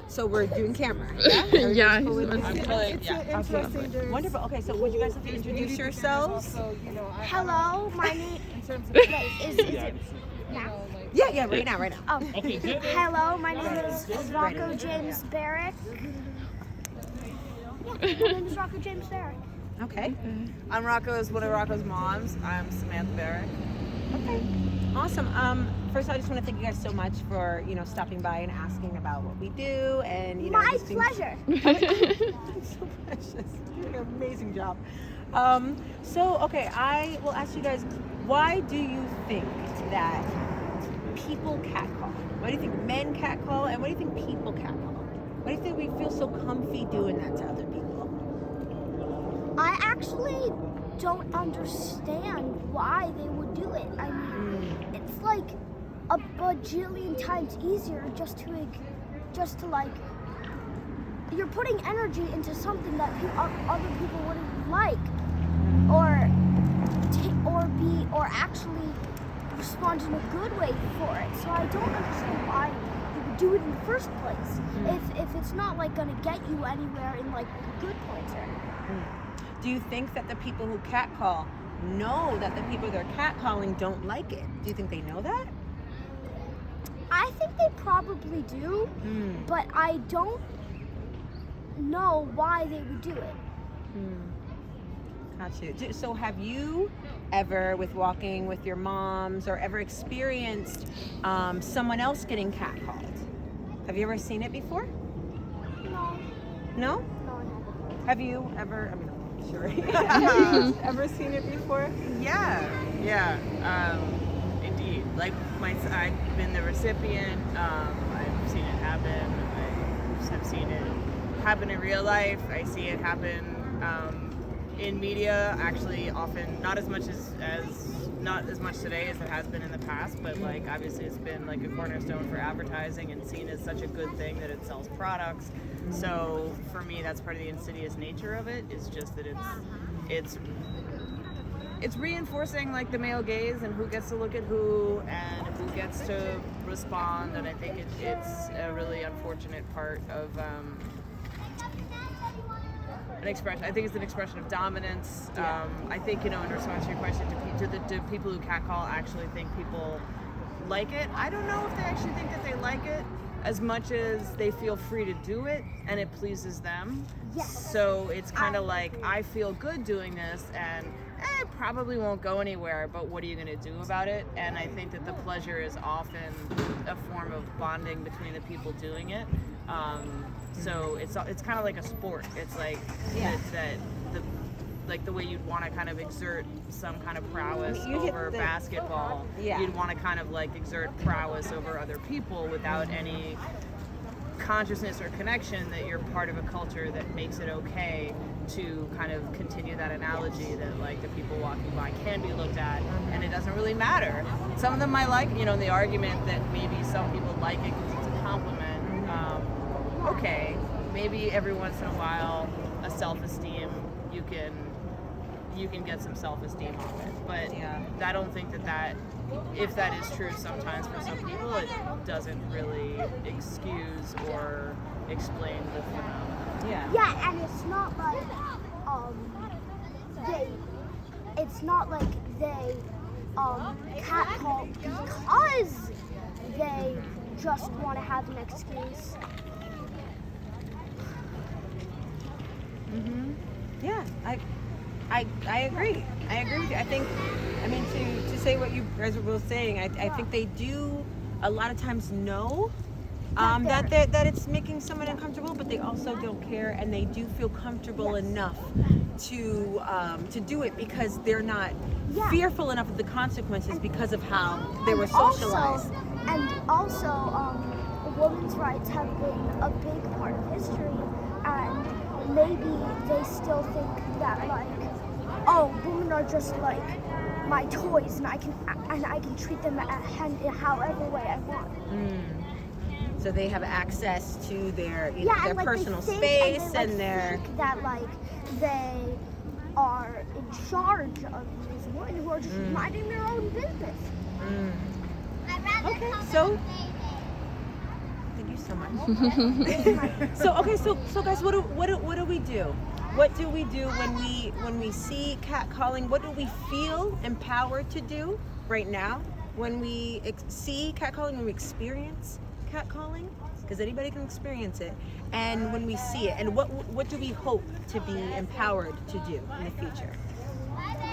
So we're doing camera. Yeah, I'm Interesting. Wonderful. Okay, so would you guys like to introduce yourselves? Hello, my name is it now? Yeah, right now. Oh. Hello, my name is Rocco James Barrick. Yeah, my name is Rocco James Barrick. Okay. I'm one of Rocco's moms. I'm Samantha Barrick. Okay. Awesome. First of all, I just want to thank you guys so much for stopping by and asking about what we do and My just being pleasure. so precious. You're doing an amazing job. Okay, I will ask you guys, why do you think that people catcall? Why do you think men catcall, and why do you think people catcall? Why do you think we feel so comfy doing that to other people? I actually don't understand why they would do it. I mean, it's like a bajillion times easier just to like, you're putting energy into something that other people wouldn't like, or actually respond in a good way for it. So I don't understand why you would do it in the first place if it's not like gonna get you anywhere in like good points or anything. Do you think that the people who catcall know that the people they're catcalling don't like it? Do you think they know that? I think they probably do, but I don't know why they would do it. Got you. So have you ever, with walking with your moms, or ever experienced someone else getting catcalled? Have you ever seen it before? No. No? No, I haven't. Have you ever, sure. Have you ever seen it before? Yeah. Indeed. Like I've been the recipient. I've seen it happen. I've seen it happen in real life. I see it happen in media. Actually, often not as much today as it has been in the past. But like obviously, it's been like a cornerstone for advertising and seen as such a good thing that it sells products. So for me, that's part of the insidious nature of it. Is just that it's reinforcing like the male gaze and who gets to look at who and who gets to respond. And I think it's a really unfortunate part of an expression. I think it's an expression of dominance. I think in response to your question, do people who catcall actually think people like it? I don't know if they actually think that they like it as much as they feel free to do it and it pleases them. Yes. So it's kind of like, I feel good doing this and it probably won't go anywhere, but what are you going to do about it? And I think that the pleasure is often a form of bonding between the people doing it. So it's kind of like a sport. It's like the way you'd want to kind of exert some kind of prowess over basketball. You'd want to kind of like exert prowess over other people without any consciousness or connection that you're part of a culture that makes it okay to kind of continue that analogy that like the people walking by can be looked at and it doesn't really matter. Some of them might like, the argument that maybe some people like it because it's a compliment. Okay, maybe every once in a while a self-esteem, you can get some self-esteem off it. But I don't think that if that is true sometimes for some people, it doesn't really excuse or explain the phenomenon. Yeah, and it's not like they catcall because they just want to have an excuse. Yeah, I agree. I agree with you. I think, to say what you guys were both saying, I think they do a lot of times know that it's making someone uncomfortable, but they also don't care, and they do feel comfortable enough to do it because they're not fearful enough of the consequences because of how they were socialized. Also, women's rights have been a big part of history, and maybe they still think that like, oh, women are just like my toys, and I can treat them however way I want. So they have access to their their like personal they space think, and their think that like they are in charge of these women who are just minding their own business. Okay, so thank you so much. So guys, what do we do? What do we do when we see catcalling? What do we feel empowered to do right now when we see catcalling, when we experience catcalling? Because anybody can experience it, and when we see it, and what do we hope to be empowered to do in the future?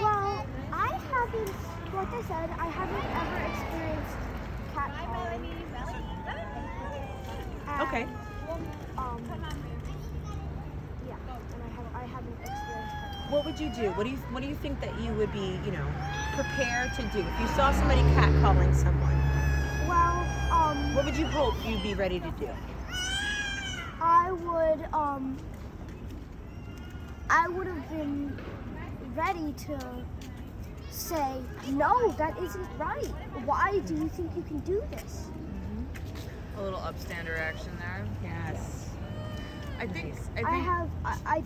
Well, I haven't, like I said, I haven't ever experienced catcalling. Okay. Yeah, and I haven't experienced catcalling. What would you do? What do you think that you would be, prepared to do if you saw somebody catcalling someone? Well, what would you hope you'd be ready to do? I would have been ready to say, no, that isn't right. Why do you think you can do this? A little upstander action there. Yes. I think I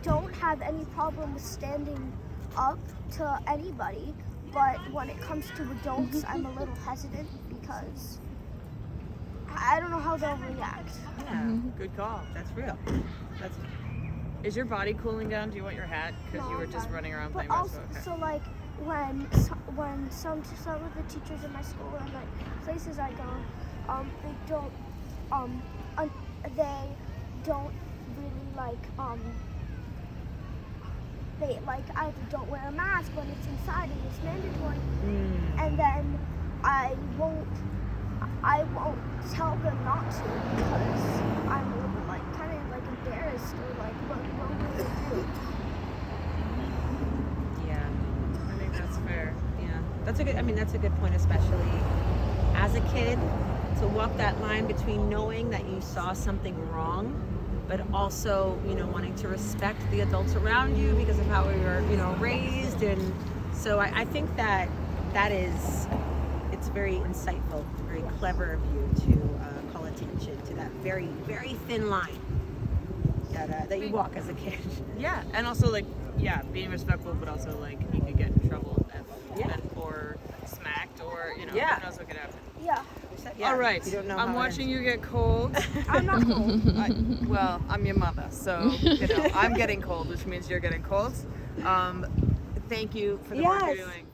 don't have any problem with standing up to anybody, but when it comes to adults, I'm a little hesitant because I don't know how they'll react. Yeah. Good call. That's real. Is your body cooling down? Do you want your hat? Because No, you were I'm just fine. running around But playing also, basketball. so like when some of the teachers in my school and like places I go, they don't really they like either don't wear a mask when it's inside and it's mandatory, and then I won't tell them not to because I'm a little kind of embarrassed or what will they do? Yeah, I think that's fair. Yeah. That's a good point, especially as a kid, to walk that line between knowing that you saw something wrong, but also, wanting to respect the adults around you because of how we were, raised. And so I think that it's very insightful, very clever of you to call attention to that very, very thin line that you walk as a kid. Yeah, and also being respectful, but also you could get in trouble or smacked or who knows what could happen. Yeah. Yeah, All right, you don't know I'm how it watching you get cold. I'm not cold. Well, I'm your mother, so I'm getting cold, which means you're getting cold. Thank you for the work you're doing.